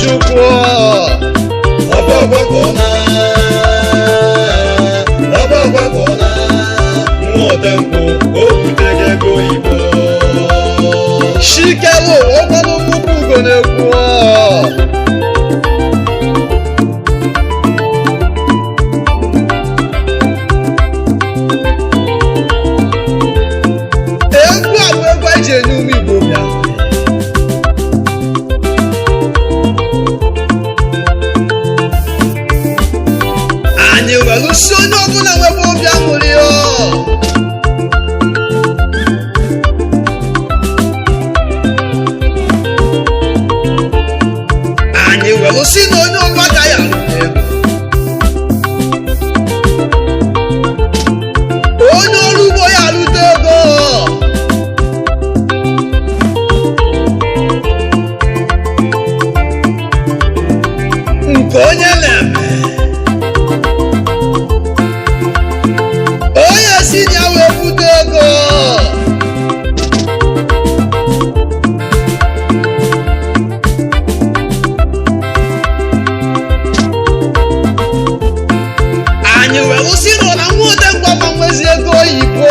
Chukwu Ọbọgbakọna Nwotenkwụ obutere ego Igbo Shikelo ọkwanụ nnukwu ugo na-ekwu egwu a bụ egwu eji enye ụmụ Igbo bịa anyị were si onye ọbụla nwebe obi aṅụrị anyị were si na onye ọrụ agaghị arụta ego onye ọrụ ugbo ya arụta ego nke onye na-eme onye si na ya wee bute ego anyị were si na Nwotenkwụ gbanwezi ego oyibo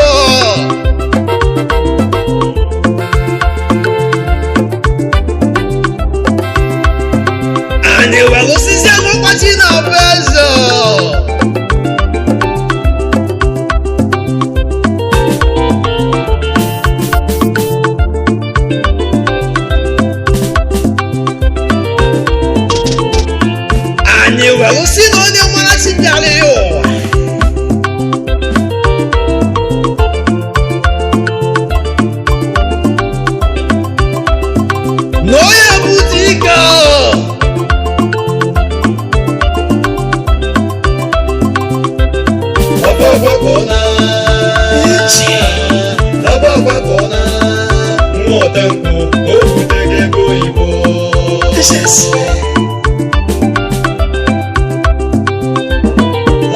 anyị were sizi agwakwachi na-abụ eze anyị were si na onye mara chi bịara ya ụwa na onye bute ike Ọbọgbakọna Nwotenkwụ obutere ego Igbo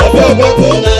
Ọbọgbakọna